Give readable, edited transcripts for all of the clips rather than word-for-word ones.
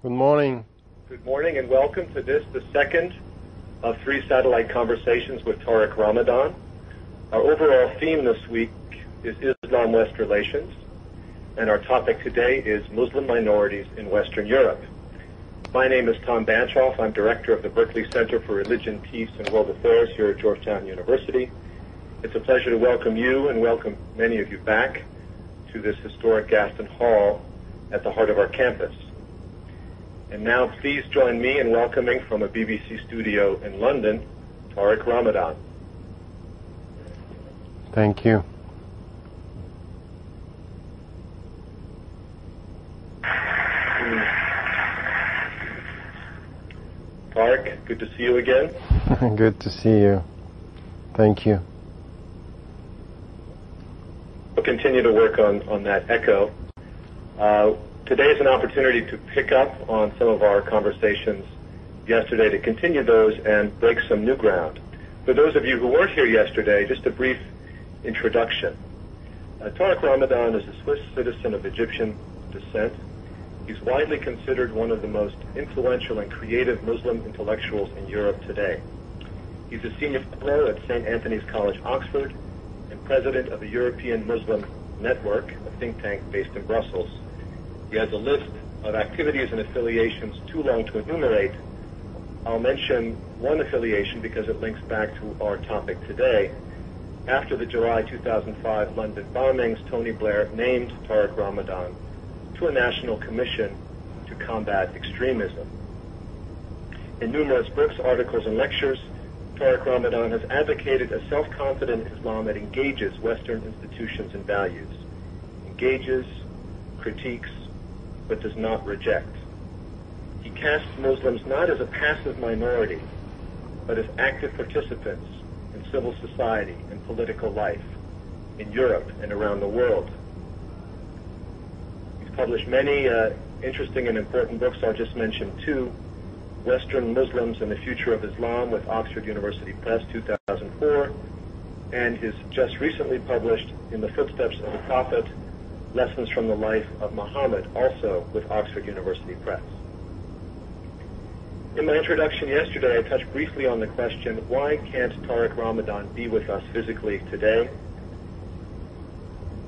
Good morning. Good morning and welcome to the second of 3 satellite conversations with Tariq Ramadan. Our overall theme this week is Islam-West relations, and our topic today is Muslim minorities in Western Europe. My name is Tom Banchoff. I'm director of the Berkeley Center for Religion, Peace, and World Affairs here at Georgetown University. It's a pleasure to welcome you and welcome many of you back to this historic Gaston Hall at the heart of our campus. And now please join me in welcoming from a BBC studio in London, Tariq Ramadan. Thank you. Tariq, good to see you again. Good to see you. Thank you. We'll continue to work on that echo. Today is an opportunity to pick up on some of our conversations yesterday, to continue those and break some new ground. For those of you who weren't here yesterday, just a brief introduction. Tariq Ramadan is a Swiss citizen of Egyptian descent. He's widely considered one of the most influential and creative Muslim intellectuals in Europe today. He's a senior fellow at St. Anthony's College, Oxford, and president of the European Muslim Network, a think tank based in Brussels. He has a list of activities and affiliations too long to enumerate. I'll mention one affiliation because it links back to our topic today. After the July 2005 London bombings, Tony Blair named Tariq Ramadan to a national commission to combat extremism. In numerous books, articles, and lectures, Tariq Ramadan has advocated a self-confident Islam that engages Western institutions and values, engages, critiques, but does not reject. He casts Muslims not as a passive minority, but as active participants in civil society and political life in Europe and around the world. He's published many interesting and important books. I'll just mention 2. Western Muslims and the Future of Islam with Oxford University Press, 2004, and his just recently published In the Footsteps of the Prophet, Lessons from the Life of Muhammad, also with Oxford University Press. In my introduction yesterday, I touched briefly on the question, why can't Tariq Ramadan be with us physically today?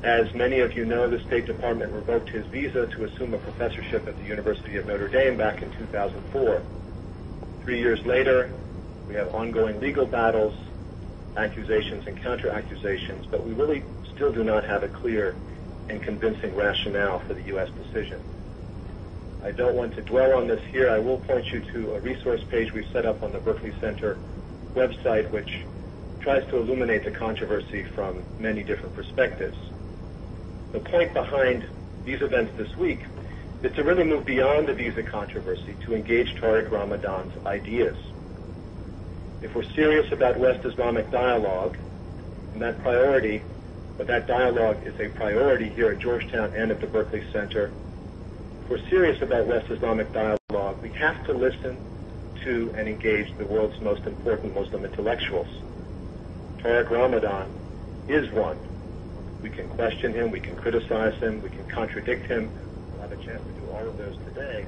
As many of you know, the State Department revoked his visa to assume a professorship at the University of Notre Dame back in 2004. 3 years later, we have ongoing legal battles, accusations and counter-accusations, but we really still do not have a clear and convincing rationale for the U.S. decision. I don't want to dwell on this here. I will point you to a resource page we've set up on the Berkeley Center website, which tries to illuminate the controversy from many different perspectives. The point behind these events this week is to really move beyond the visa controversy to engage Tariq Ramadan's ideas. If we're serious about West Islamic dialogue, and that dialogue is a priority here at Georgetown and at the Berkeley Center, if we're serious about West Islamic dialogue, we have to listen to and engage the world's most important Muslim intellectuals. Tariq Ramadan is one. We can question him, we can criticize him, we can contradict him. We'll have a chance to do all of those today.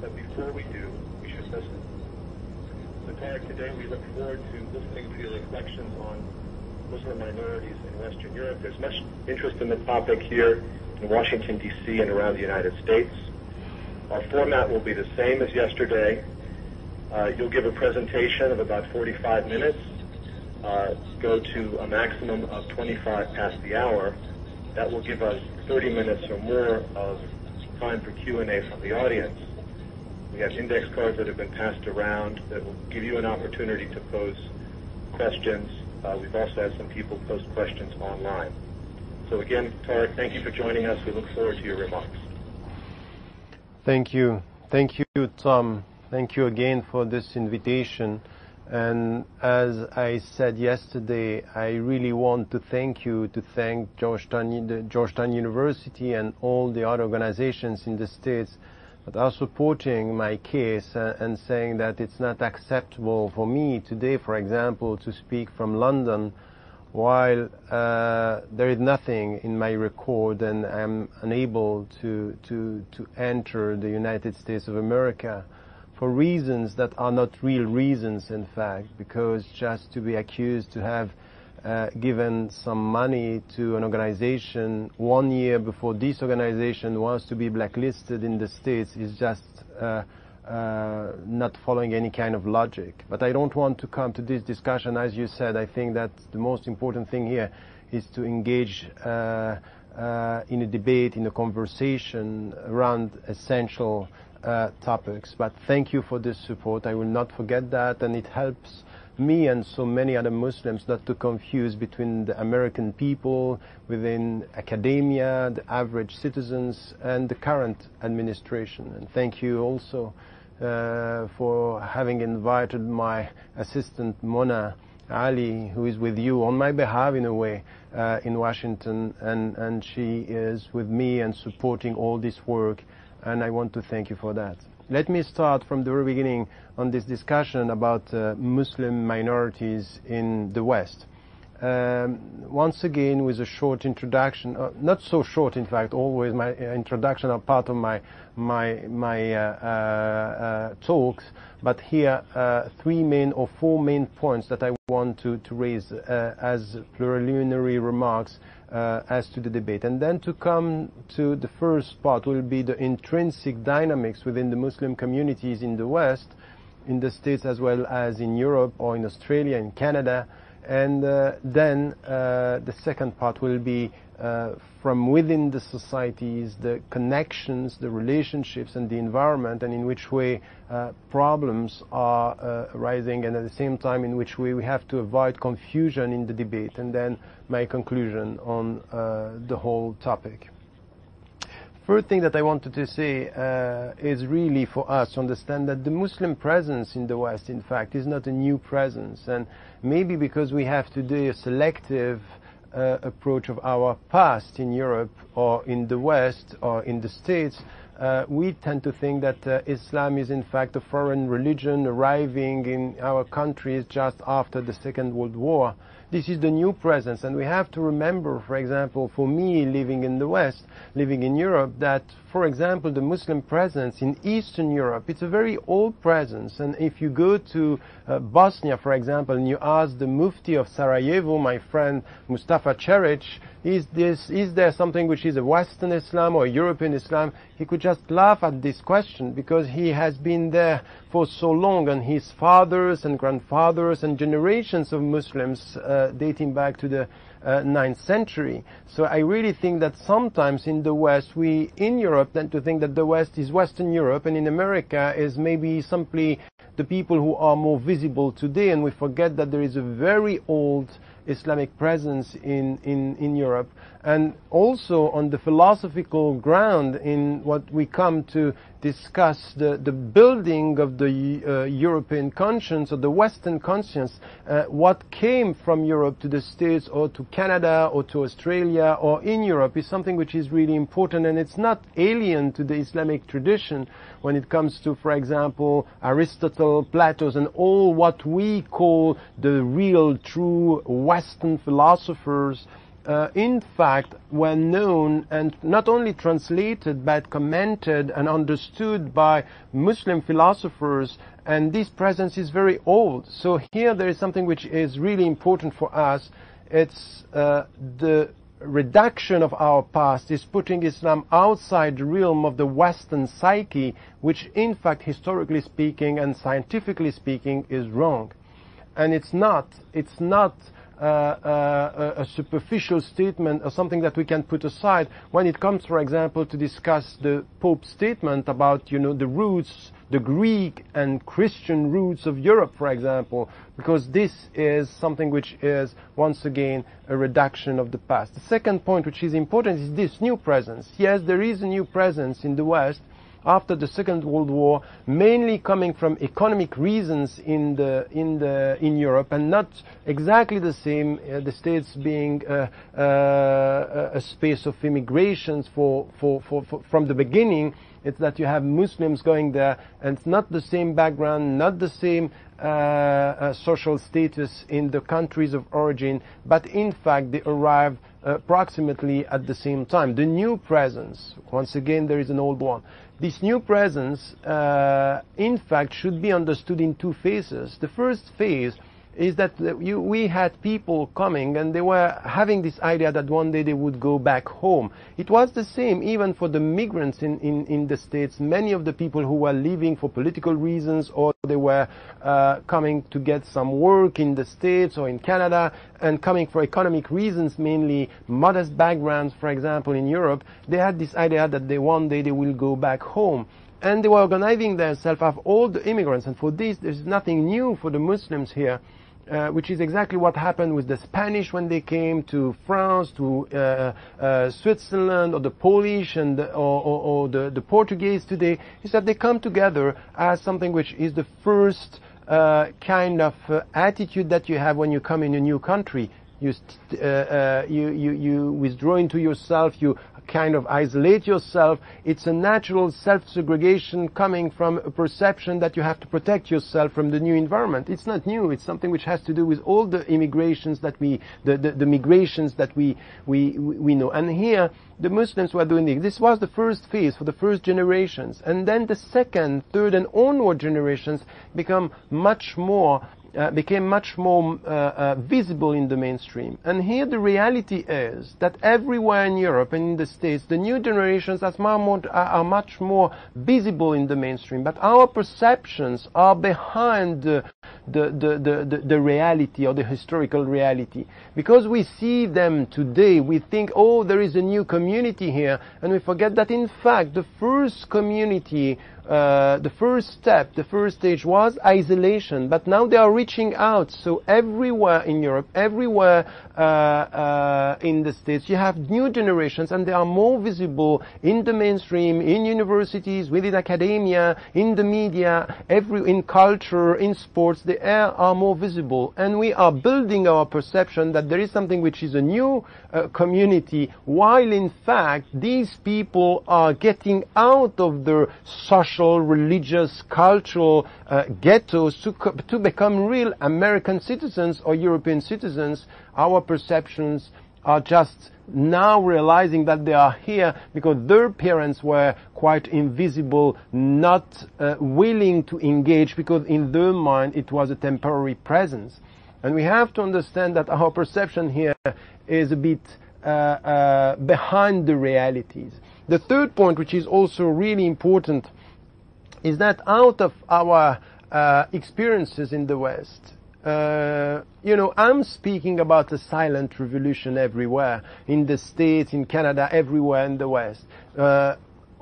But before we do, we should listen. So Tariq, today we look forward to listening to your reflections on Muslim minorities in Western Europe. There's much interest in the topic here in Washington, D.C. and around the United States. Our format will be the same as yesterday. You'll give a presentation of about 45 minutes. Go to a maximum of 25 past the hour. That will give us 30 minutes or more of time for Q&A from the audience. We have index cards that have been passed around that will give you an opportunity to pose questions. We've also had some people post questions online. So again, Tariq, thank you for joining us. We look forward to your remarks. Thank you. Thank you, Tom. Thank you again for this invitation. And as I said yesterday, I really want to thank Georgetown University and all the other organizations in the States that are supporting my case and saying that it's not acceptable for me today, for example, to speak from London while there is nothing in my record and I'm unable to enter the United States of America for reasons that are not real reasons, in fact, because just to be accused to have given some money to an organization 1 year before this organization was to be blacklisted in the States is just not following any kind of logic. But I don't want to come to this discussion. As you said, I think that the most important thing here is to engage in a debate, in a conversation around essential topics. But thank you for this support. I will not forget that, and it helps me and so many other Muslims not to confuse between the American people within academia, the average citizens, and the current administration. And thank you also for having invited my assistant Mona Ali, who is with you on my behalf in a way in Washington, and she is with me and supporting all this work, and I want to thank you for that. Let me start from the very beginning on this discussion about Muslim minorities in the West. Once again, with a short introduction, not so short, in fact, always my introduction are part of my talks, but here 3 main or 4 main points that I want to raise as preliminary remarks as to the debate. And then to come to the first part will be the intrinsic dynamics within the Muslim communities in the West, in the States as well as in Europe or in Australia, in Canada. And then the second part will be from within the societies, the connections, the relationships and the environment, and in which way problems are arising, and at the same time in which way we have to avoid confusion in the debate, and then my conclusion on the whole topic. First thing that I wanted to say is really for us to understand that the Muslim presence in the West, in fact, is not a new presence. And maybe because we have today a selective approach of our past in Europe or in the West or in the States, we tend to think that Islam is in fact a foreign religion arriving in our countries just after the Second World War. This is the new presence, and we have to remember, for example, for me living in the West, living in Europe, that, for example, the Muslim presence in Eastern Europe, it's a very old presence. And if you go to Bosnia, for example, and you ask the Mufti of Sarajevo, my friend Mustafa Ceric, is there something which is a Western Islam or European Islam? He could just laugh at this question because he has been there for so long, and his fathers and grandfathers and generations of Muslims dating back to the 9th century. So I really think that sometimes in the West, we in Europe tend to think that the West is Western Europe, and in America is maybe simply the people who are more visible today, and we forget that there is a very old Islamic presence in Europe, and also on the philosophical ground in what we come to discuss the building of the European conscience or the Western conscience, what came from Europe to the States or to Canada or to Australia or in Europe is something which is really important, and it's not alien to the Islamic tradition when it comes to, for example, Aristotle, Plato, and all what we call the real, true Western philosophers. In fact, were known and not only translated but commented and understood by Muslim philosophers, and this presence is very old. So here there is something which is really important for us. It's the reduction of our past is putting Islam outside the realm of the Western psyche, which in fact, historically speaking and scientifically speaking, is wrong. And it's not a superficial statement or something that we can put aside when it comes, for example, to discuss the Pope's statement about, the roots, the Greek and Christian roots of Europe, for example, because this is something which is, once again, a reduction of the past. The second point, which is important, is this new presence. Yes, there is a new presence in the West after the Second World War, mainly coming from economic reasons in Europe, and not exactly the same. The States being a space of immigrations from the beginning, It's that you have Muslims going there, and it's not the same background, not the same social status in the countries of origin, but in fact they arrive approximately at the same time. The new presence, once again there is an old one. This new presence, in fact, should be understood in two phases. The first phase is that we had people coming and they were having this idea that one day they would go back home. It was the same even for the migrants in the States. Many of the people who were leaving for political reasons, or they were coming to get some work in the States or in Canada, and coming for economic reasons, mainly modest backgrounds, for example, in Europe, they had this idea that one day they will go back home. And they were organizing themselves of all the immigrants, and for this there's nothing new for the Muslims here. Which is exactly what happened with the Spanish when they came to France, to Switzerland, or the Polish and or the Portuguese today, is that they come together as something which is the first kind of attitude that you have when you come in a new country. You withdraw into yourself, you kind of isolate yourself. It's a natural self-segregation coming from a perception that you have to protect yourself from the new environment. It's not new. It's something which has to do with all the immigrations that the migrations that we know. And here, the Muslims were doing this. This was the first phase for the first generations. And then the second, third, and onward generations became much more visible in the mainstream. And here the reality is that everywhere in Europe and in the States, the new generations are much more visible in the mainstream. But our perceptions are behind the reality, or the historical reality. Because we see them today, we think, oh, there is a new community here, and we forget that in fact the first community, the first step, the first stage was isolation, but now they are reaching out. So everywhere in Europe, everywhere in the States, you have new generations, and they are more visible in the mainstream, in universities, within academia, in the media, in culture, in sports. They are more visible, and we are building our perception that there is something which is a new community, while in fact these people are getting out of their social, religious, cultural ghettos to become real American citizens or European citizens. Our perceptions are just now realizing that they are here because their parents were quite invisible, not willing to engage, because in their mind it was a temporary presence. And we have to understand that our perception here is a bit behind the realities. The third point, which is also really important, is that out of our experiences in the West, I'm speaking about a silent revolution everywhere, in the States, in Canada, everywhere in the West.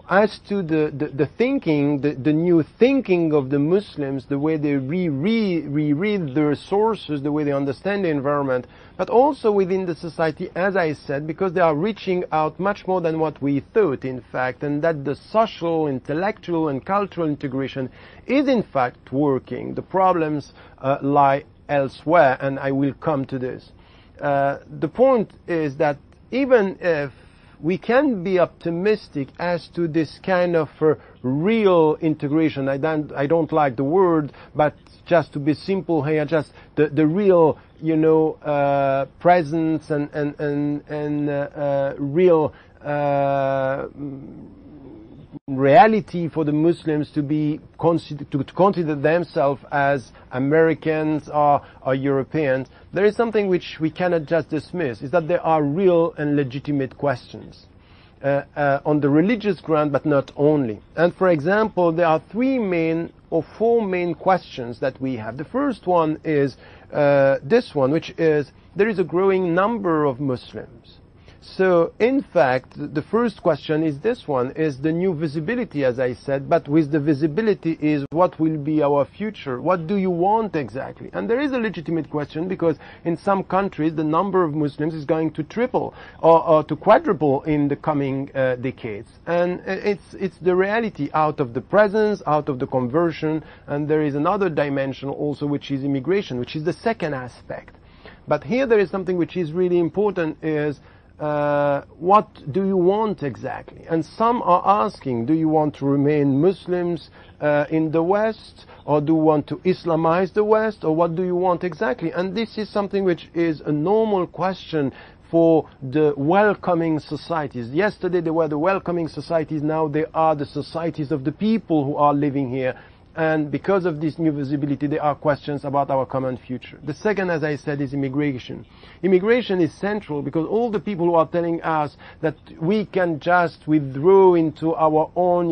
As to the thinking, the new thinking of the Muslims, the way they reread their sources, the way they understand the environment, but also within the society, as I said, because they are reaching out much more than what we thought, in fact, and that the social, intellectual, and cultural integration is in fact working. The problems lie elsewhere, and I will come to this. The point is that even if we can be optimistic as to this kind of real integration. I don't like the word, but just to be simple here, just the real, presence and real reality for the Muslims to consider themselves as Americans or Europeans. There is something which we cannot just dismiss, is that there are real and legitimate questions on the religious ground, but not only. And for example, there are four main questions that we have. The first one is this one, which is there is a growing number of Muslims. So, in fact, the first question is this one, is the new visibility, as I said, but with the visibility is what will be our future? What do you want exactly? And there is a legitimate question, because in some countries the number of Muslims is going to triple or to quadruple in the coming decades. And it's the reality out of the presence, out of the conversion, and there is another dimension also, which is immigration, which is the second aspect. But here there is something which is really important, is what do you want exactly? And some are asking, do you want to remain Muslims in the West, or do you want to Islamize the West, or what do you want exactly? And this is something which is a normal question for the welcoming societies. Yesterday they were the welcoming societies, now they are the societies of the people who are living here. And because of this new visibility, there are questions about our common future. The second, as I said, is immigration. Immigration is central because all the people who are telling us that we can just withdraw into our own,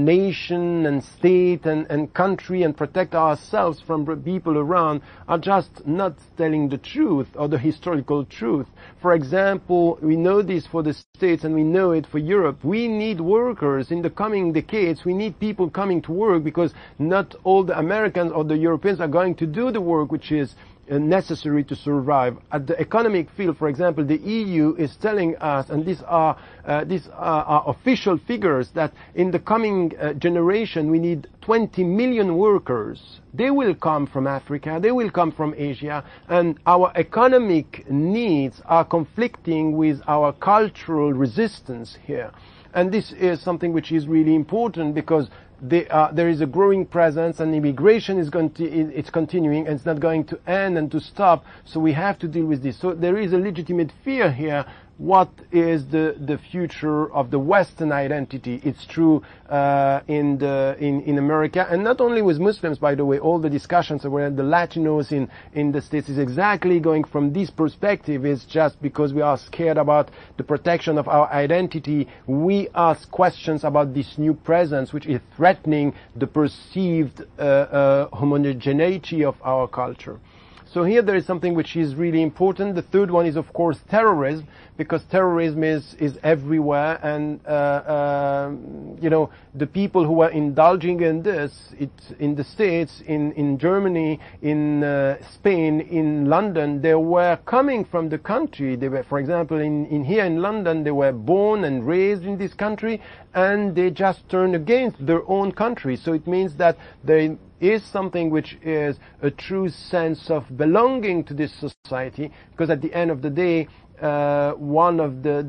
nation and state and country and protect ourselves from people around are just not telling the truth or the historical truth. For example, we know this for the States and we know it for Europe. We need workers in the coming decades. We need people coming to work, because not all the Americans or the Europeans are going to do the work which is necessary to survive. At the economic field, for example, the EU is telling us, and these are official figures, that in the coming generation we need 20 million workers. They will come from Africa, they will come from Asia, and our economic needs are conflicting with our cultural resistance here. And this is something which is really important, because there is a growing presence, and immigration is it's continuing, and it's not going to end and to stop. So we have to deal with this. So there is a legitimate fear here. What is the future of the Western identity? It's true in America, and not only with Muslims, by the way. All the discussions where the Latinos in the States is exactly going from this perspective. Is just because we are scared about the protection of our identity. We ask questions about this new presence, which is threatening the perceived homogeneity of our culture. So here there is something which is really important. The third one is, of course, terrorism, because terrorism is everywhere, and the people who are indulging in this, it's in the States, in Germany, in Spain, in London, they were coming from the country. They were, for example, in here in London, they were born and raised in this country, and they just turned against their own country. So it means that they is something which is a true sense of belonging to this society, because at the end of the day, one of the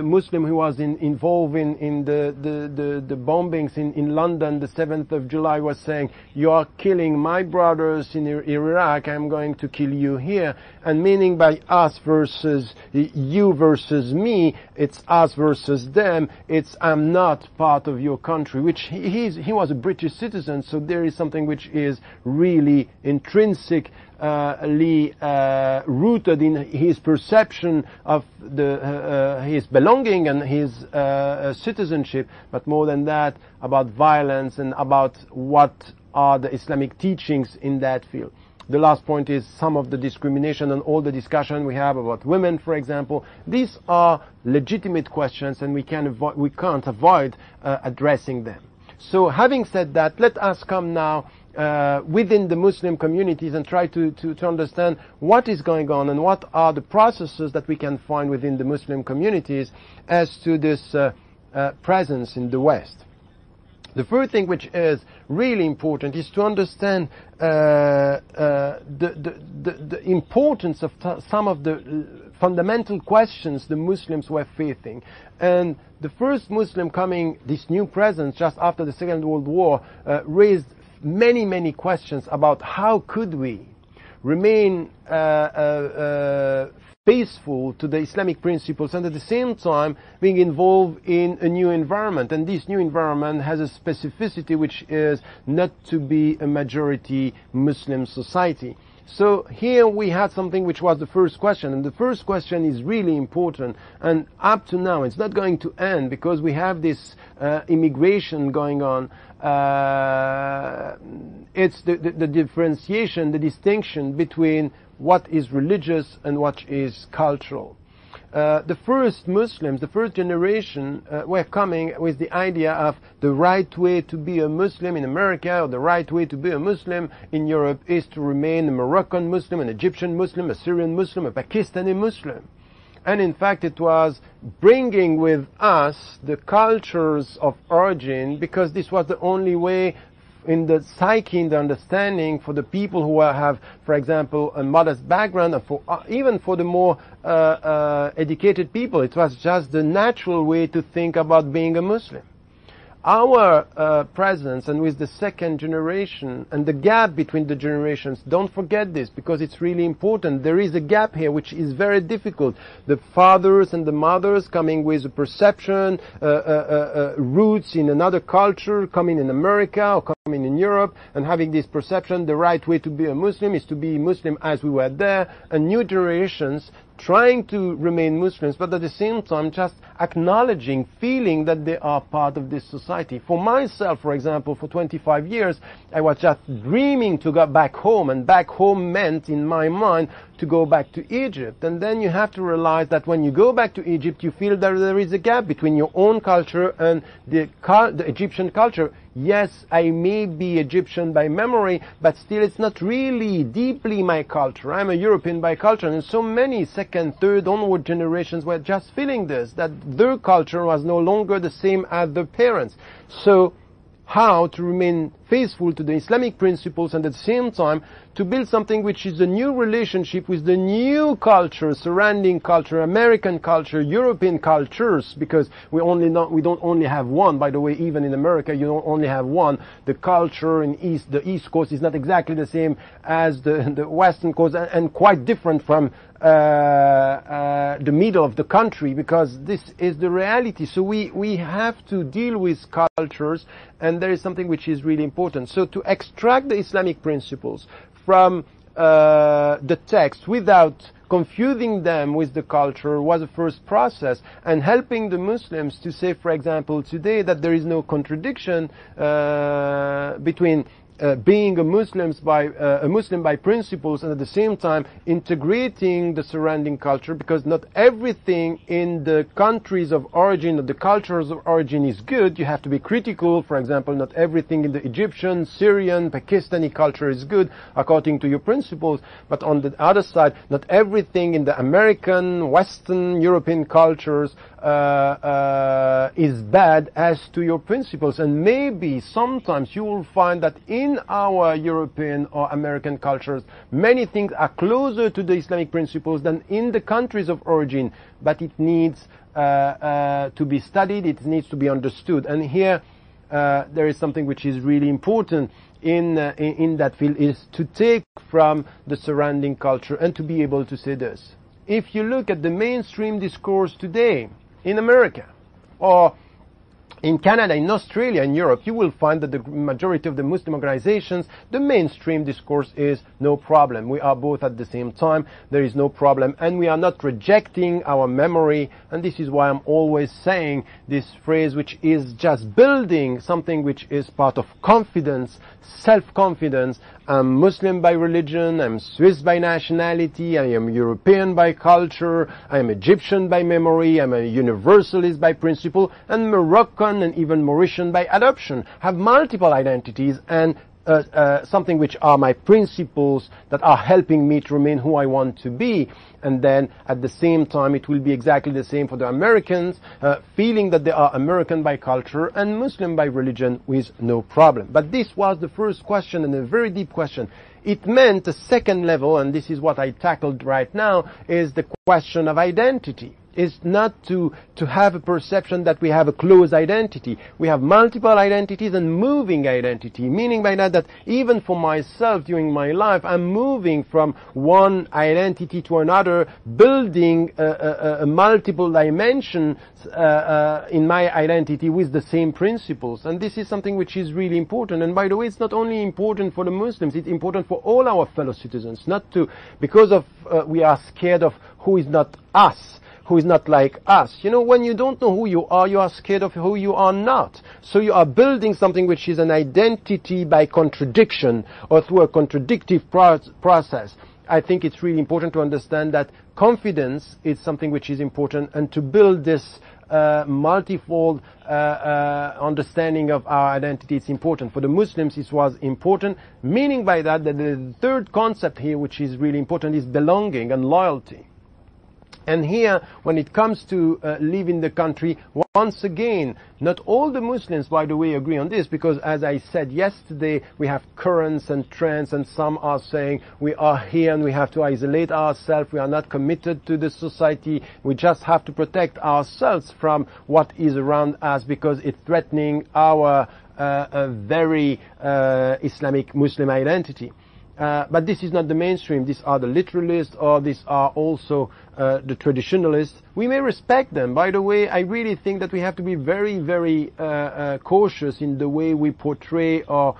Muslim who was involved in the bombings in London, the 7th of July, was saying, "You are killing my brothers in Iraq, I'm going to kill you here." And meaning by us versus you versus me, it's us versus them. It's I'm not part of your country, which he was a British citizen, so there is something which is really intrinsic rooted in his perception of his belonging and his citizenship, but more than that, about violence and about what are the Islamic teachings in that field. The last point is some of the discrimination and all the discussion we have about women, for example. These are legitimate questions, and we can't avoid addressing them. So having said that, let us come now within the Muslim communities and try to understand what is going on and what are the processes that we can find within the Muslim communities as to this presence in the West. The first thing which is really important is to understand the importance of some of the fundamental questions the Muslims were facing. And the first Muslim coming, this new presence just after the Second World War, raised many questions about how could we remain faithful to the Islamic principles and at the same time being involved in a new environment. And this new environment has a specificity which is not to be a majority Muslim society. So here we had something which was the first question, and the first question is really important, and up to now it's not going to end because we have this immigration going on. It's the differentiation, the distinction between what is religious and what is cultural. The first Muslims, the first generation, were coming with the idea of the right way to be a Muslim in America, or the right way to be a Muslim in Europe is to remain a Moroccan Muslim, an Egyptian Muslim, a Syrian Muslim, a Pakistani Muslim. And in fact it was bringing with us the cultures of origin, because this was the only way in the psyche, in the understanding for the people who have, for example, a modest background, and for even for the more educated people. It was just the natural way to think about being a Muslim. Our presence, and with the second generation, and the gap between the generations, don't forget this, because it's really important. There is a gap here which is very difficult. The fathers and the mothers coming with a perception, roots in another culture, coming in America or coming in Europe, and having this perception, the right way to be a Muslim is to be Muslim as we were there, and new generations trying to remain Muslims, but at the same time just acknowledging, feeling that they are part of this society. For myself, for example, for 25 years, I was just dreaming to go back home, and back home meant, in my mind, to go back to Egypt. And then you have to realize that when you go back to Egypt, you feel that there is a gap between your own culture and the Egyptian culture. Yes, I may be Egyptian by memory, but still it's not really deeply my culture. I'm a European by culture, and so many second, third, onward generations were just feeling this, that their culture was no longer the same as their parents. So, how to remain faithful to the Islamic principles and at the same time to build something which is a new relationship with the new culture, surrounding culture, American culture, European cultures, because we don't only have one. By the way, even in America, you don't only have one. The culture in the East Coast is not exactly the same as the Western Coast, and quite different from the middle of the country, because this is the reality. So we have to deal with cultures, and there is something which is really important. So to extract the Islamic principles from the text without confusing them with the culture was the first process, and helping the Muslims to say, for example, today that there is no contradiction between being a Muslim by principles and at the same time integrating the surrounding culture, because not everything in the countries of origin or the cultures of origin is good. You have to be critical. For example, not everything in the Egyptian, Syrian, Pakistani culture is good according to your principles, but on the other side, not everything in the American, Western, European cultures is bad as to your principles. And maybe sometimes you will find that in our European or American cultures, many things are closer to the Islamic principles than in the countries of origin, but it needs to be studied, it needs to be understood. And here there is something which is really important in that field, is to take from the surrounding culture and to be able to say this. If you look at the mainstream discourse today in America, or in Canada, in Australia, in Europe, you will find that the majority of the Muslim organizations, the mainstream discourse is no problem. We are both at the same time. There is no problem. And we are not rejecting our memory. And this is why I'm always saying this phrase, which is just building something which is part of confidence, self-confidence. I'm Muslim by religion, I'm Swiss by nationality, I am European by culture, I am Egyptian by memory, I'm a universalist by principle, and Moroccan and even Mauritian by adoption. Have multiple identities and something which are my principles that are helping me to remain who I want to be. And then at the same time it will be exactly the same for the Americans, feeling that they are American by culture and Muslim by religion with no problem. But this was the first question, and a very deep question. It meant a second level, and this is what I tackled right now, is the question of identity. Is not to have a perception that we have a close identity. We have multiple identities and moving identity, meaning by that even for myself during my life, I'm moving from one identity to another, building a multiple dimensions in my identity with the same principles. And this is something which is really important. And by the way, it's not only important for the Muslims, it's important for all our fellow citizens, not to, because of we are scared of who is not us, who is not like us. You know, when you don't know who you are scared of who you are not. So you are building something which is an identity by contradiction or through a contradictive process. I think it's really important to understand that confidence is something which is important, and to build this multifold understanding of our identity, it's important. For the Muslims, it was important, meaning by that the third concept here, which is really important, is belonging and loyalty. And here, when it comes to leaving the country, once again, not all the Muslims, by the way, agree on this, because as I said yesterday, we have currents and trends, and some are saying we are here and we have to isolate ourselves, we are not committed to the society, we just have to protect ourselves from what is around us because it's threatening our very Islamic Muslim identity. But this is not the mainstream. These are the literalists, or these are also the traditionalists. We may respect them. By the way, I really think that we have to be very, very cautious in the way we portray or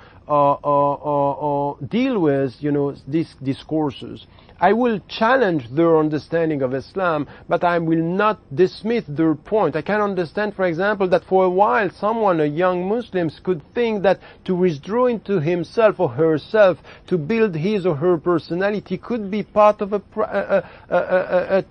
deal with, these discourses. I will challenge their understanding of Islam, but I will not dismiss their point. I can understand, for example, that for a while a young Muslim, could think that to withdraw into himself or herself, to build his or her personality, could be part of a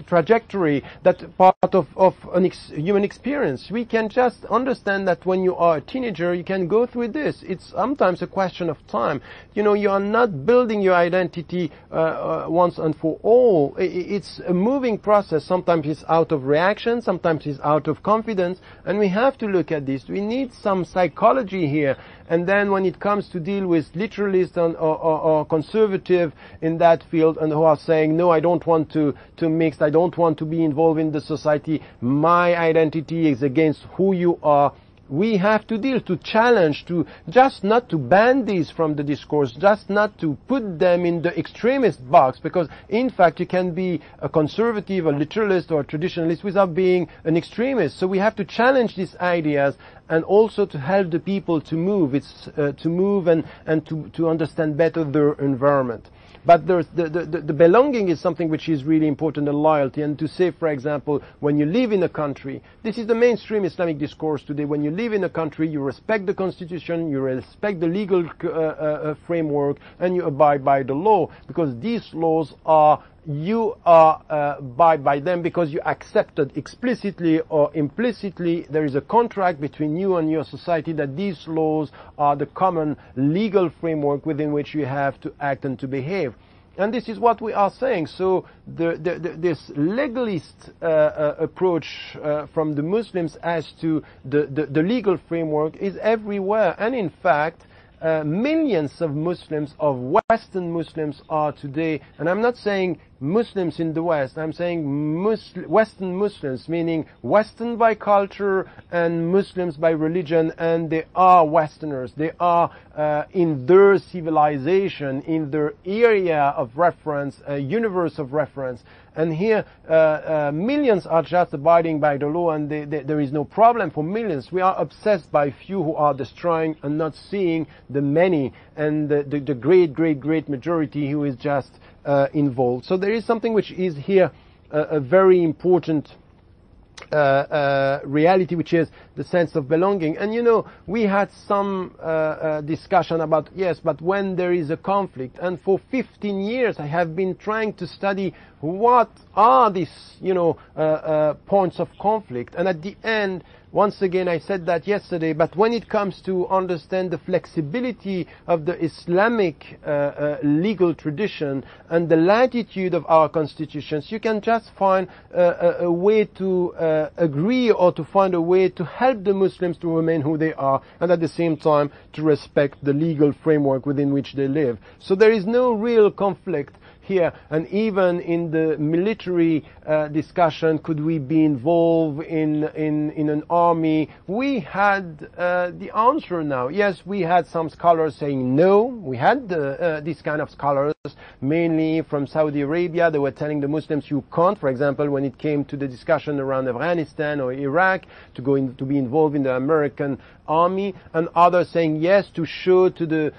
trajectory, that part of an human experience. We can just understand that when you are a teenager, you can go through this. It's sometimes a question of time. You are not building your identity once and for all. It's a moving process. Sometimes it's out of reaction, sometimes it's out of confidence, and we have to look at this. We need some psychology here. And then when it comes to deal with literalists or conservative in that field, and who are saying, no, I don't want to mix, I don't want to be involved in the society, my identity is against who you are, we have to deal, to challenge, to just not to ban these from the discourse, just not to put them in the extremist box, because in fact you can be a conservative, a literalist or a traditionalist without being an extremist. So we have to challenge these ideas and also to help the people to move. It's to move and to understand better their environment. But the belonging is something which is really important, the loyalty. And to say, for example, when you live in a country, this is the mainstream Islamic discourse today, when you live in a country, you respect the constitution, you respect the legal framework, and you abide by the law, because these laws you abide by them because you accepted explicitly or implicitly. There is a contract between you and your society that these laws are the common legal framework within which you have to act and to behave. And this is what we are saying. So this legalist approach from the Muslims as to the legal framework is everywhere. And in fact, millions of Muslims, of Western Muslims, are today, and I'm not saying Muslims in the West, I'm saying Western Muslims, meaning Western by culture and Muslims by religion, and they are Westerners. They are in their civilization, in their area of reference, a universe of reference. And here, millions are just abiding by the law, and there is no problem for millions. We are obsessed by few who are destroying and not seeing the many and the great majority who is just involved. So there is something which is here a very important reality, which is the sense of belonging. And we had some discussion about, yes, but when there is a conflict, and for 15 years I have been trying to study what are these points of conflict, and at the end, once again, I said that yesterday, but when it comes to understand the flexibility of the Islamic legal tradition and the latitude of our constitutions, you can just find a way to agree, or to find a way to help the Muslims to remain who they are, and at the same time to respect the legal framework within which they live. So there is no real conflict here. And even in the military discussion, could we be involved in an army? We had the answer now. Yes, we had some scholars saying no. We had these kind of scholars, mainly from Saudi Arabia. They were telling the Muslims you can't, for example, when it came to the discussion around Afghanistan or Iraq, to be involved in the American army, and others saying yes, to show to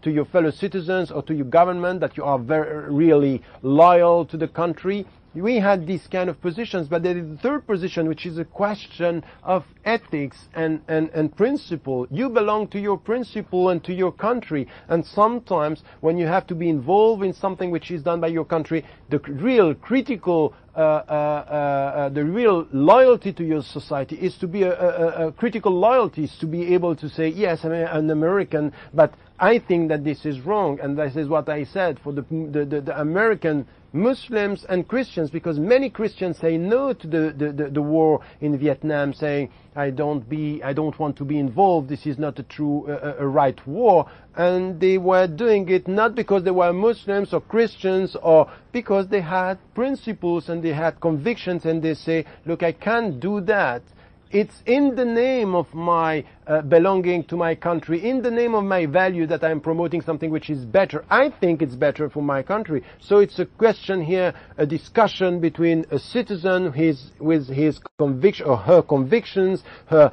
your fellow citizens or to your government that you are really loyal to the country. We had these kind of positions, but there is the third position, which is a question of ethics and principle. You belong to your principle and to your country, and sometimes when you have to be involved in something which is done by your country, the real critical the real loyalty to your society is to be a critical loyalty, is to be able to say, yes, I'm an American, but I think that this is wrong, and this is what I said. For the American Muslims and Christians, because many Christians say no to the war in Vietnam, saying, I don't want to be involved, this is not a right war. And they were doing it not because they were Muslims or Christians, or because they had principles and they had convictions, and they say, look, I can't do that. It's in the name of my belonging to my country, in the name of my value, that I'm promoting something which is better. I think it's better for my country. So it's a question here, a discussion between a citizen with his conviction or her convictions, her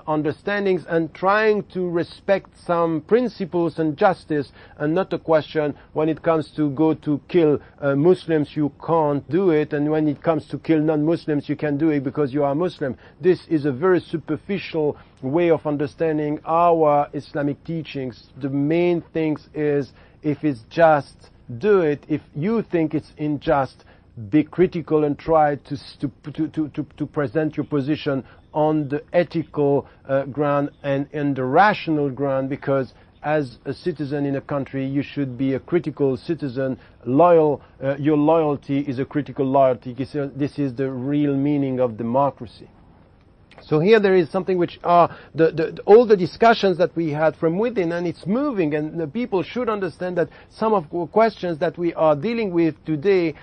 understandings, and trying to respect some principles and justice, and not a question when it comes to go to kill Muslims, you can't do it, and when it comes to kill non-Muslims, you can do it because you are Muslim. This is a very superficial way of understanding our Islamic teachings. The main things is, if it's just, do it. If you think it's unjust, be critical and try to present your position on the ethical ground and the rational ground, because as a citizen in a country, you should be a critical citizen, loyal. Your loyalty is a critical loyalty. This is the real meaning of democracy. So here there is something which are all the discussions that we had from within, and it's moving, and the people should understand that some of the questions that we are dealing with today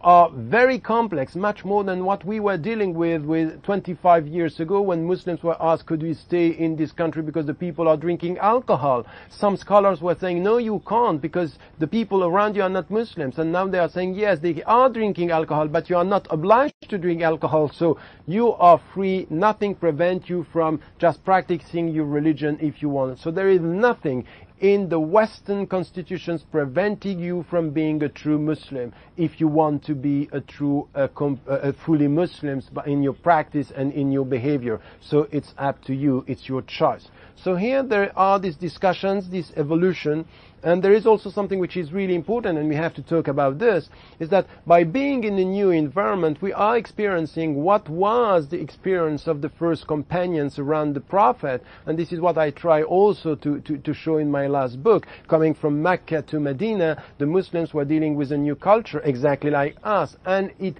are very complex, much more than what we were dealing with 25 years ago, when Muslims were asked, could we stay in this country because the people are drinking alcohol? Some scholars were saying, no, you can't, because the people around you are not Muslims. And now they are saying, yes, they are drinking alcohol, but you are not obliged to drink alcohol, so you are free. Nothing prevents you from just practicing your religion if you want. So there is nothing in the Western constitutions preventing you from being a true Muslim if you want to be a fully Muslim in your practice and in your behavior. So it's up to you, it's your choice. So here there are these discussions, this evolution, and there is also something which is really important, and we have to talk about this, is that by being in a new environment, we are experiencing what was the experience of the first companions around the Prophet, and this is what I try also to show in my last book. Coming from Mecca to Medina, the Muslims were dealing with a new culture exactly like us, and it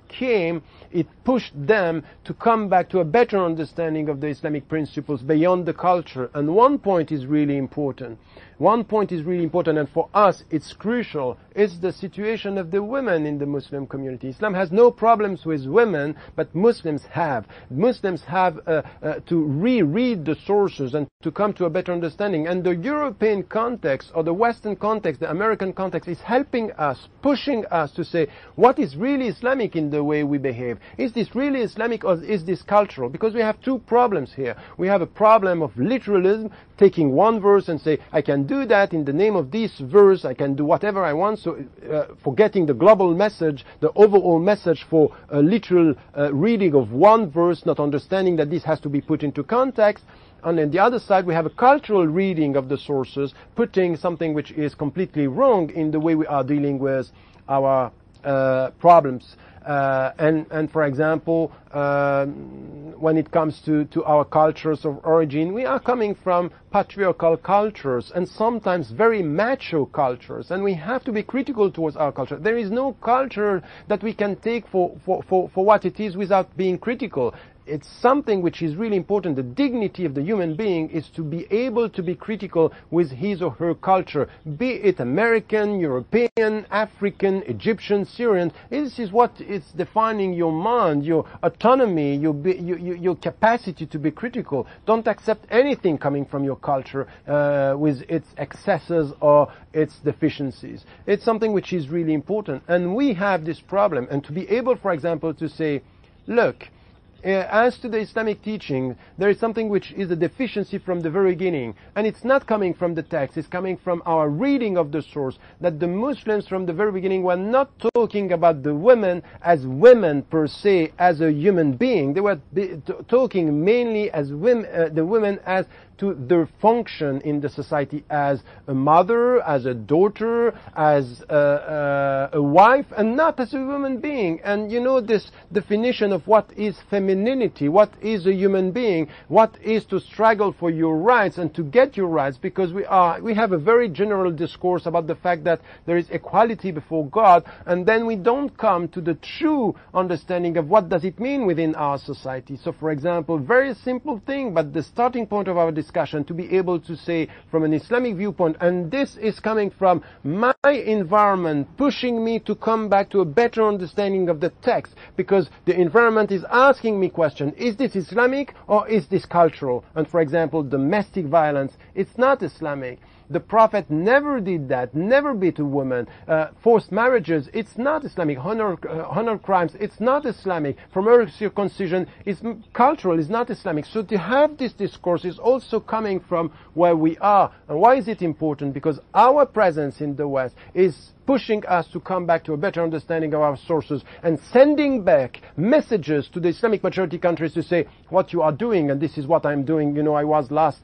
pushed them to come back to a better understanding of the Islamic principles beyond the culture. And one point is really important. And for us it's crucial. It's the situation of the women in the Muslim community. Islam has no problems with women, but Muslims have. Muslims have to reread the sources and to come to a better understanding. And the European context, or the Western context, the American context, is helping us, pushing us to say, what is really Islamic in the way we behave? Is this really Islamic, or is this cultural? Because we have two problems here. We have a problem of literalism, taking one verse and say, I can do that in the name of this verse, I can do whatever I want, so forgetting the global message, the overall message for a literal reading of one verse, not understanding that this has to be put into context. And on the other side, we have a cultural reading of the sources, putting something which is completely wrong in the way we are dealing with our problems. And for example, when it comes to our cultures of origin, we are coming from patriarchal cultures and sometimes very macho cultures, and we have to be critical towards our culture. There is no culture that we can take for what it is without being critical. It's something which is really important. The dignity of the human being is to be able to be critical with his or her culture, be it American, European, African, Egyptian, Syrian. This is what is defining your mind, your autonomy, your capacity to be critical. Don't accept anything coming from your culture with its excesses or its deficiencies. It's something which is really important. And we have this problem. And to be able, for example, to say, look, as to the Islamic teaching, there is something which is a deficiency from the very beginning, and it's not coming from the text, it's coming from our reading of the source, that the Muslims from the very beginning were not talking about the women as women per se, as a human being. They were talking mainly as women, the women as to their function in the society as a mother, as a daughter, as a wife, and not as a human being. And you know, this definition of what is femininity femininity, what is a human being, what is to struggle for your rights and to get your rights, because we have a very general discourse about the fact that there is equality before God, and then we don't come to the true understanding of what does it mean within our society. So for example, very simple thing, but the starting point of our discussion, to be able to say from an Islamic viewpoint, and this is coming from my environment pushing me to come back to a better understanding of the text, because the environment is asking me question, is this Islamic or is this cultural? And for example, domestic violence, it's not Islamic. The Prophet never did that, never beat a woman. Forced marriages, it's not Islamic. Honor crimes, it's not Islamic. Former circumcision is cultural, it's not Islamic. So to have this discourse is also coming from where we are. And why is it important? Because our presence in the West is pushing us to come back to a better understanding of our sources and sending back messages to the Islamic majority countries to say what you are doing, and this is what I'm doing. You know, I was last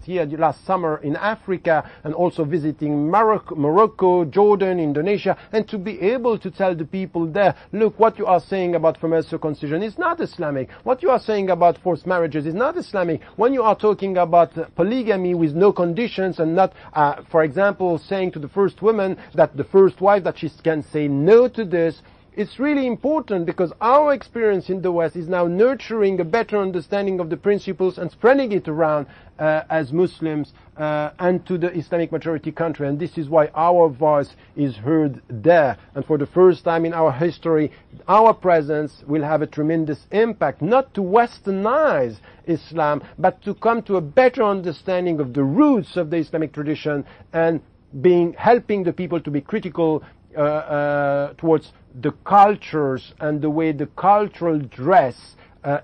summer in Africa and also visiting Morocco, Jordan, Indonesia, and to be able to tell the people there, look, what you are saying about female circumcision is not Islamic. What you are saying about forced marriages is not Islamic. When you are talking about polygamy with no conditions and not, for example, saying to the first woman that the first wife that she can say no to this, it's really important, because our experience in the West is now nurturing a better understanding of the principles and spreading it around as Muslims and to the Islamic majority country. And this is why our voice is heard there. And for the first time in our history, our presence will have a tremendous impact, not to westernize Islam, but to come to a better understanding of the roots of the Islamic tradition and helping the people to be critical towards the cultures and the way the cultural dress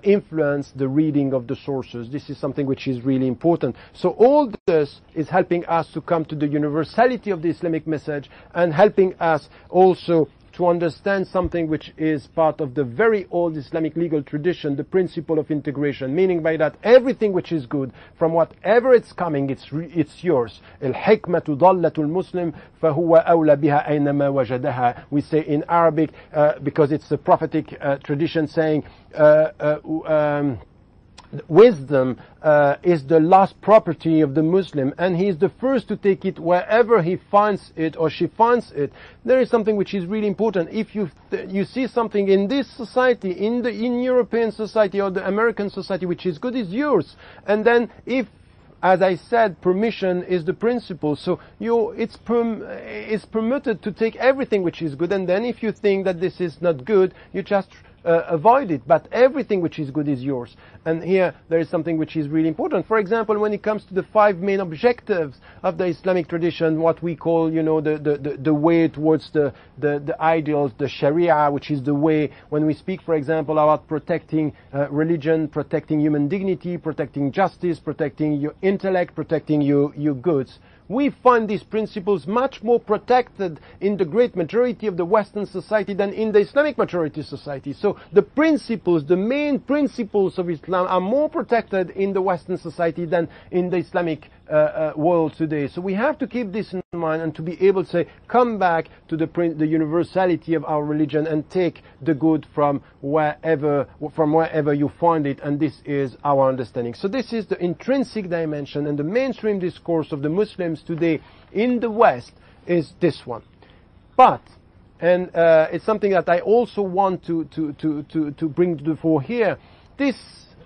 influence the reading of the sources. This is something which is really important. So all this is helping us to come to the universality of the Islamic message and helping us also to understand something which is part of the very old Islamic legal tradition, the principle of integration, meaning by that everything which is good, from whatever it's coming, it's yours. الحكمة ضالة المسلم فهو أولى بها أينما وجدها. We say in Arabic, because it's a prophetic tradition saying, wisdom is the last property of the Muslim, and he is the first to take it wherever he finds it or she finds it. There is something which is really important. If you see something in this society, in European society or the American society which is good, is yours. And then if, as I said, permission is the principle. So it's permitted to take everything which is good, and then if you think that this is not good, you just avoid it, but everything which is good is yours. And here there is something which is really important. For example, when it comes to the 5 main objectives of the Islamic tradition, what we call, the way towards the ideals, the Sharia, which is the way when we speak, for example, about protecting religion, protecting human dignity, protecting justice, protecting your intellect, protecting your goods. We find these principles much more protected in the great majority of the Western society than in the Islamic majority society. So the principles, the main principles of Islam are more protected in the Western society than in the Islamic world today. So we have to keep this in mind and to be able to say, come back to the universality of our religion and take the good from wherever you find it, and this is our understanding. So this is the intrinsic dimension, and the mainstream discourse of the Muslims today in the West is this one. But, and it's something that I also want to bring to the fore here, this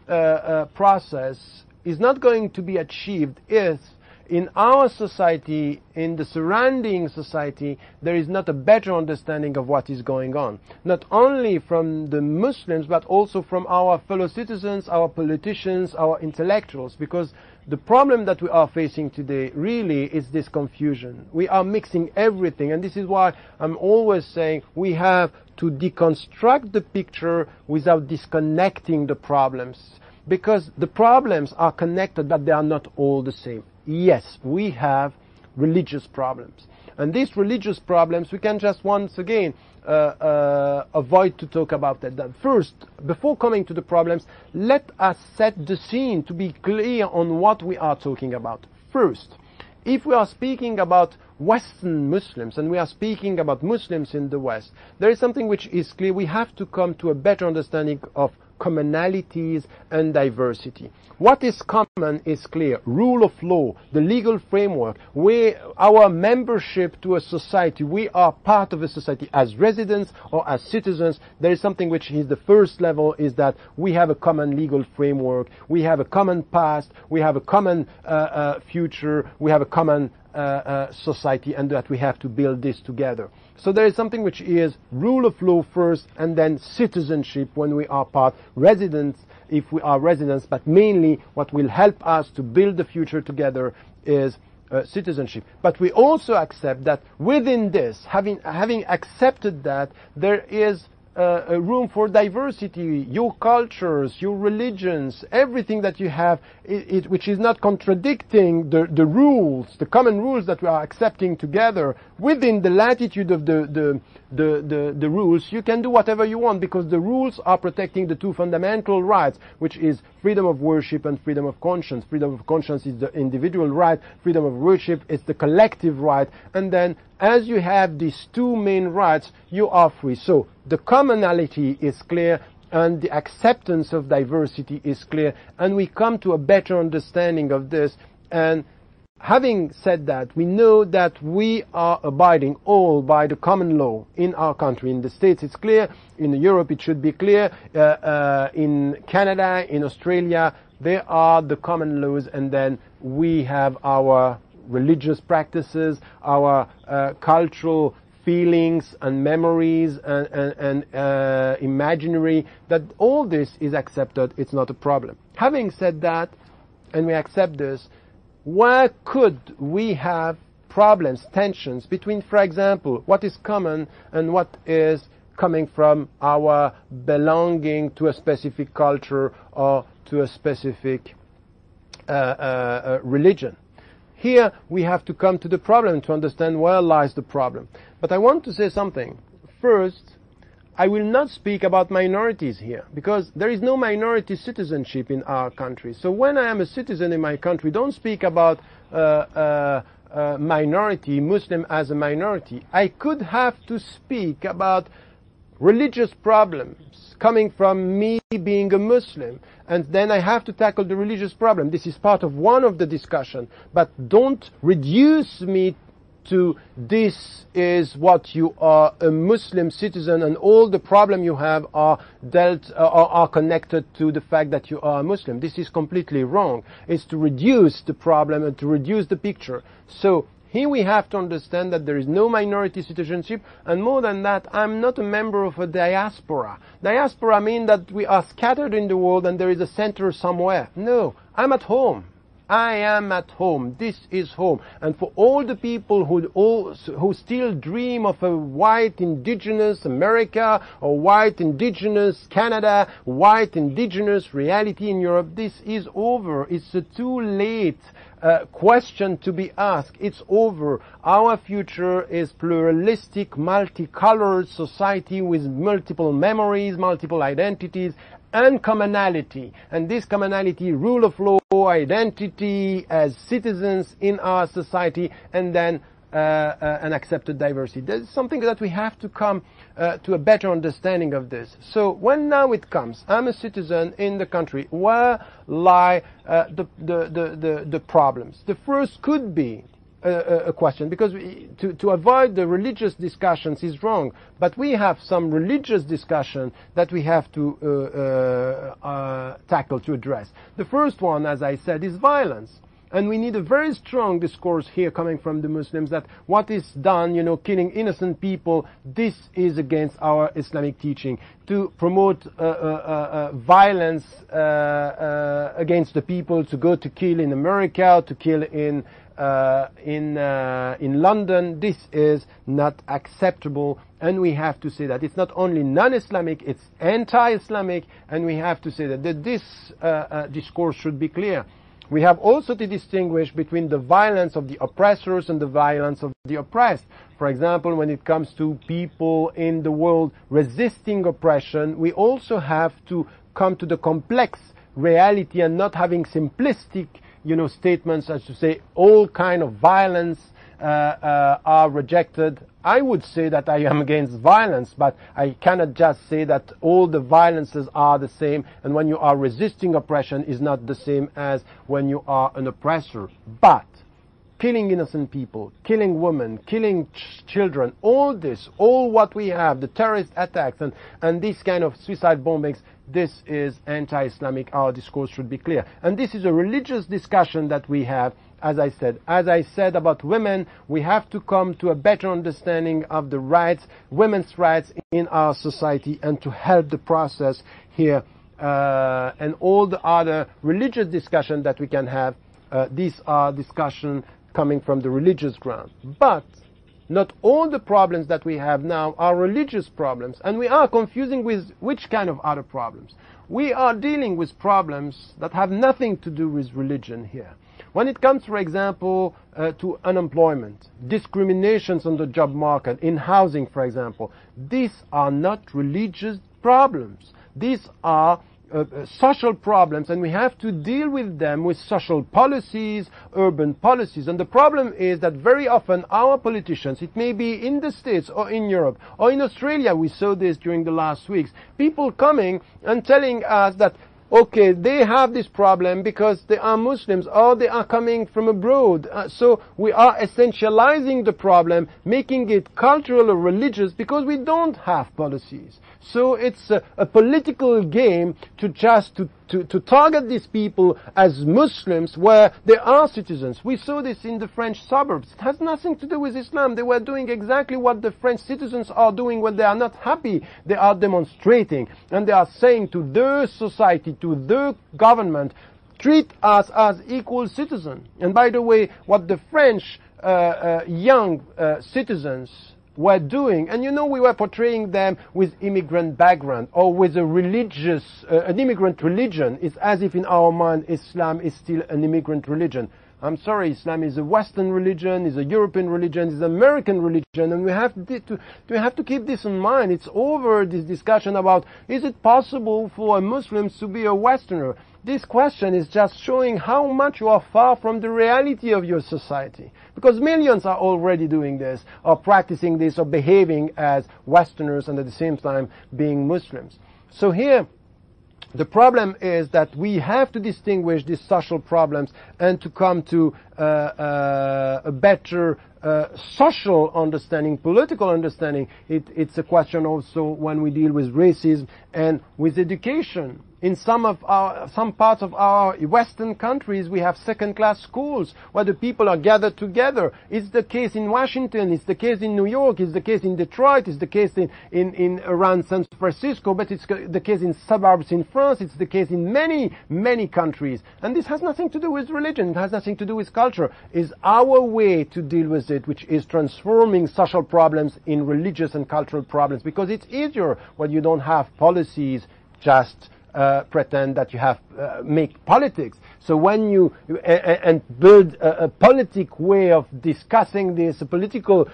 process is not going to be achieved if in our society, in the surrounding society, there is not a better understanding of what is going on. Not only from the Muslims, but also from our fellow citizens, our politicians, our intellectuals, because the problem that we are facing today really is this confusion. We are mixing everything, and this is why I'm always saying we have to deconstruct the picture without disconnecting the problems. Because the problems are connected, but they are not all the same. Yes, we have religious problems. And these religious problems, we can just once again avoid to talk about that. First, before coming to the problems, let us set the scene to be clear on what we are talking about. First, if we are speaking about Western Muslims and we are speaking about Muslims in the West, there is something which is clear. We have to come to a better understanding of commonalities and diversity. What is common is clear. Rule of law, the legal framework, our membership to a society, we are part of a society as residents or as citizens. There is something which is the first level, is that we have a common legal framework, we have a common past, we have a common future, we have a common society, and that we have to build this together. So there is something which is rule of law first, and then citizenship when we are part, residents if we are residents, but mainly what will help us to build the future together is citizenship. But we also accept that within this, having accepted that, there is a room for diversity, your cultures, your religions, everything that you have, which is not contradicting the rules, the common rules that we are accepting together. Within the latitude of the rules, you can do whatever you want, because the rules are protecting the two fundamental rights, which is freedom of worship and freedom of conscience. Freedom of conscience is the individual right, freedom of worship is the collective right, and then as you have these two main rights, you are free. So the commonality is clear, and the acceptance of diversity is clear, and we come to a better understanding of this. And having said that, we know that we are abiding all by the common law in our country. In the States it's clear, in Europe it should be clear, in Canada, in Australia, there are the common laws, and then we have our religious practices, our cultural feelings and memories and imaginary, that all this is accepted. It's not a problem. Having said that, and we accept this, where could we have problems, tensions between, for example, what is common and what is coming from our belonging to a specific culture or to a specific religion? Here we have to come to the problem to understand where lies the problem. But I want to say something. First, I will not speak about minorities here, because there is no minority citizenship in our country. So when I am a citizen in my country, don't speak about minority, Muslim as a minority. I could have to speak about religious problems coming from me being a Muslim, and then I have to tackle the religious problem. This is part of one of the discussion, but don't reduce me to this is what you are, a Muslim citizen, and all the problem you have are are connected to the fact that you are a Muslim. This is completely wrong. It's to reduce the problem and to reduce the picture. So here we have to understand that there is no minority citizenship, and more than that, I'm not a member of a diaspora. Diaspora means that we are scattered in the world and there is a center somewhere. No, I'm at home. I am at home. This is home. And for all the people who still dream of a white indigenous America or white indigenous Canada, white indigenous reality in Europe, this is over. It's a too late question to be asked. It's over. Our future is pluralistic, multicolored society with multiple memories, multiple identities, and commonality. And this commonality, rule of law, identity as citizens in our society, and then an accepted diversity. There's something that we have to come to a better understanding of this. So when now it comes, I'm a citizen in the country, where lie the problems? The first could be a question, because to avoid the religious discussions is wrong, but we have some religious discussion that we have to tackle, to address. The first one, as I said, is violence. And we need a very strong discourse here coming from the Muslims that what is done, killing innocent people, this is against our Islamic teaching. To promote violence against the people, to go to kill in America, to kill in London, this is not acceptable, and we have to say that. It's not only non-Islamic, it's anti-Islamic, and we have to say that this discourse should be clear. We have also to distinguish between the violence of the oppressors and the violence of the oppressed. For example, when it comes to people in the world resisting oppression, we also have to come to the complex reality and not having simplistic, statements as to say all kind of violence are rejected. I would say that I am against violence, but I cannot just say that all the violences are the same, and when you are resisting oppression is not the same as when you are an oppressor. But killing innocent people, killing women, killing children, all this, all what we have, the terrorist attacks and this kind of suicide bombings, this is anti-Islamic. Our discourse should be clear. And this is a religious discussion that we have. As I said about women, we have to come to a better understanding of the rights, women's rights in our society, and to help the process here. And all the other religious discussion that we can have, these are discussions coming from the religious ground. But not all the problems that we have now are religious problems, and we are confusing with which kind of other problems. We are dealing with problems that have nothing to do with religion here. When it comes, for example, to unemployment, discriminations on the job market, in housing, for example, these are not religious problems. These are social problems, and we have to deal with them with social policies, urban policies. And the problem is that very often our politicians, it may be in the States or in Europe or in Australia, we saw this during the last weeks, people coming and telling us that okay, they have this problem because they are Muslims or they are coming from abroad. So we are essentializing the problem, making it cultural or religious because we don't have policies. So it's a political game to just to target these people as Muslims where they are citizens. We saw this in the French suburbs. It has nothing to do with Islam. They were doing exactly what the French citizens are doing when they are not happy. They are demonstrating and they are saying to their society, to their government, treat us as equal citizens. And by the way, what the French young citizens were doing, and you know, we were portraying them with immigrant background or with a religious, an immigrant religion. It's as if in our mind Islam is still an immigrant religion. I'm sorry, Islam is a Western religion, is a European religion, is an American religion, and we have to keep this in mind. It's over this discussion about, is it possible for Muslims to be a Westerner? This question is just showing how much you are far from the reality of your society. Because millions are already doing this, or practicing this, or behaving as Westerners and at the same time being Muslims. So here, the problem is that we have to distinguish these social problems and to come to a better social understanding, political understanding. It's a question also when we deal with racism and with education. In some parts of our Western countries, we have second-class schools where the people are gathered together. It's the case in Washington, it's the case in New York, it's the case in Detroit, it's the case in around San Francisco, but it's the case in suburbs in France, it's the case in many, many countries. And this has nothing to do with religion, it has nothing to do with culture. It's our way to deal with it, which is transforming social problems in religious and cultural problems, because it's easier when you don't have policies just pretend that you have make politics. So when you and build a politic way of discussing this, a political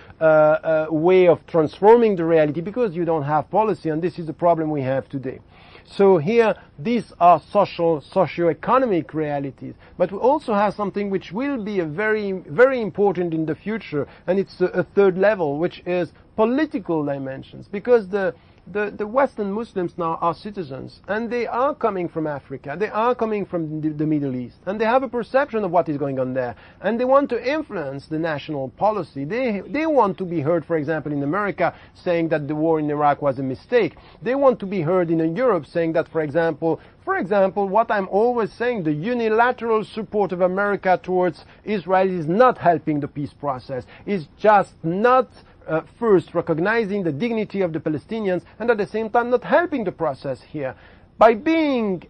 way of transforming the reality, because you don't have policy, and this is the problem we have today. So here, these are socio-economic realities, but we also have something which will be a very, very important in the future, and it's a third level, which is political dimensions, because the Western Muslims now are citizens, and they are coming from Africa, they are coming from the Middle East, and they have a perception of what is going on there, and they want to influence the national policy. They want to be heard, for example, in America, saying that the war in Iraq was a mistake. They want to be heard in Europe saying that, for example, what I'm always saying, the unilateral support of America towards Israel is not helping the peace process, is just not first recognizing the dignity of the Palestinians and at the same time not helping the process here. By being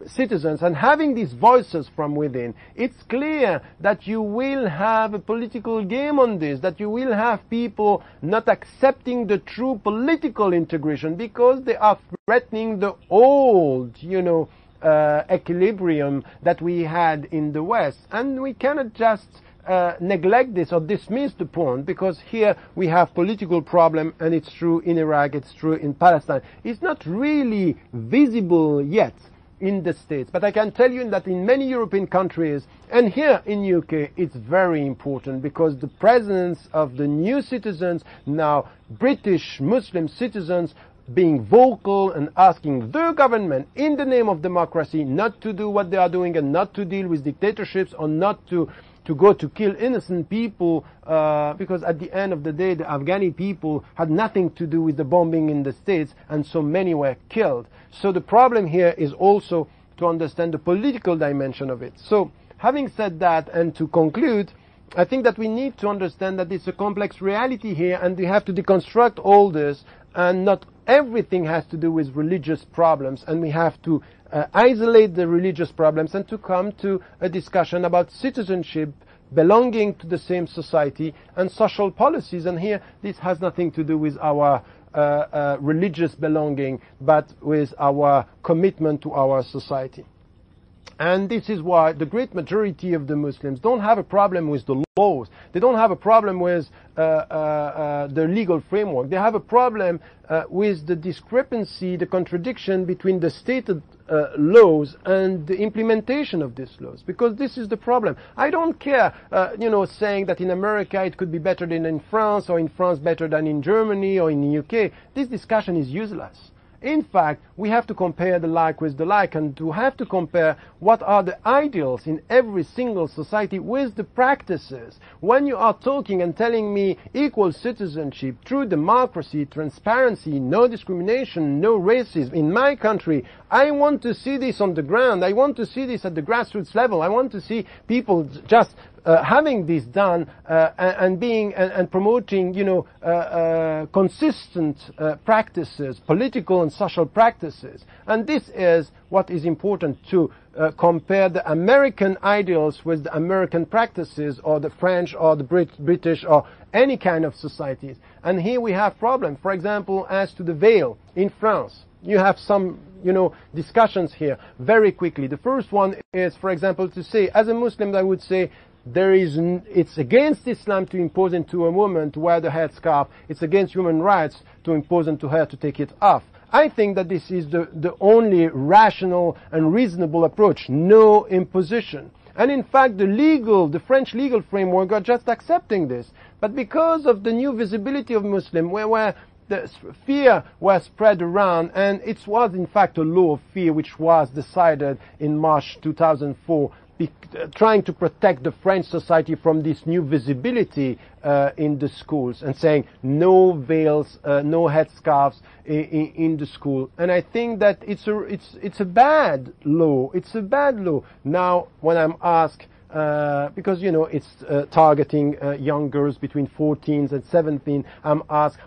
citizens and having these voices from within, it's clear that you will have a political game on this, that you will have people not accepting the true political integration because they are threatening the old, equilibrium that we had in the West. And we cannot just neglect this or dismiss the point, because here we have political problem, and it's true in Iraq, it's true in Palestine. It's not really visible yet in the States. But I can tell you that in many European countries, and here in UK, it's very important because the presence of the new citizens, now British Muslim citizens, being vocal and asking the government in the name of democracy not to do what they are doing and not to deal with dictatorships or not to go to kill innocent people, because at the end of the day the Afghani people had nothing to do with the bombing in the States and so many were killed. So the problem here is also to understand the political dimension of it. So having said that, and to conclude, I think that we need to understand that it's a complex reality here and we have to deconstruct all this, and not everything has to do with religious problems, and we have to isolate the religious problems and to come to a discussion about citizenship, belonging to the same society, and social policies. And here this has nothing to do with our religious belonging, but with our commitment to our society. And this is why the great majority of the Muslims don't have a problem with the laws. They don't have a problem with the legal framework. They have a problem with the discrepancy, the contradiction between the stated laws and the implementation of these laws. Because this is the problem. I don't care, saying that in America it could be better than in France, or in France better than in Germany, or in the UK. This discussion is useless. In fact, we have to compare the like with the like, and to have to compare what are the ideals in every single society with the practices. When you are talking and telling me equal citizenship, true democracy, transparency, no discrimination, no racism in my country, I want to see this on the ground. I want to see this at the grassroots level. I want to see people just having this done and being and promoting, consistent practices, political and social practices. And this is what is important, to compare the American ideals with the American practices, or the French or the British or any kind of societies. And here we have problems. For example, as to the veil in France, you have some discussions here very quickly. The first one is, for example, to say, as a Muslim, I would say, it's against Islam to impose into a woman to wear the headscarf. It's against human rights to impose into her to take it off. I think that this is the only rational and reasonable approach. No imposition. And in fact, the French legal framework are just accepting this. But because of the new visibility of Muslim, where the fear was spread around, and it was in fact a law of fear which was decided in March 2004, trying to protect the French society from this new visibility in the schools, and saying no veils, no headscarves in the school. And I think that it's a bad law. It's a bad law. Now, when I'm asked, because it's targeting young girls between 14 and 17, I'm asked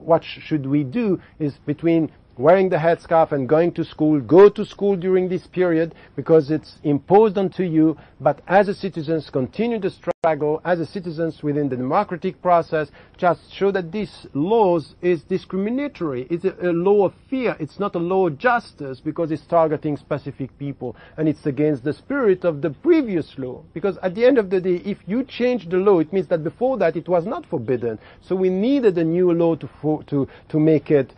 what should we do, is between wearing the headscarf and going to school. Go to school during this period because it's imposed onto you, but as a citizens continue the struggle, as a citizens within the democratic process, just show that this laws is discriminatory. It's a law of fear. It's not a law of justice, because it's targeting specific people, and it's against the spirit of the previous law. Because at the end of the day, if you change the law, it means that before that it was not forbidden. So we needed a new law to make it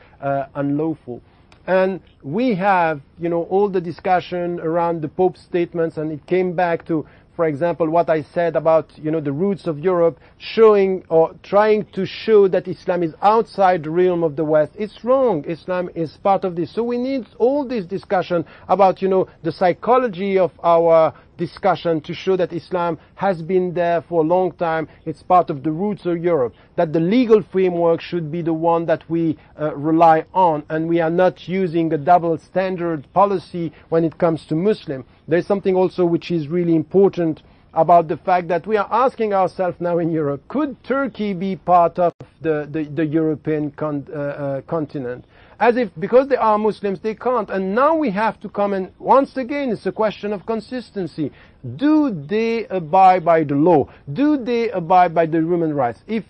unlawful. And we have, all the discussion around the Pope's statements, and it came back to, for example, what I said about, the roots of Europe, showing or trying to show that Islam is outside the realm of the West. It's wrong. Islam is part of this. So we need all this discussion about, the psychology of our discussion to show that Islam has been there for a long time. It's part of the roots of Europe. That the legal framework should be the one that we rely on, and we are not using a double standard policy when it comes to Muslim. There's something also which is really important about the fact that we are asking ourselves now in Europe, could Turkey be part of the European continent? As if, because they are Muslims, they can't. And now we have to come, and once again, it's a question of consistency. Do they abide by the law? Do they abide by the human rights? If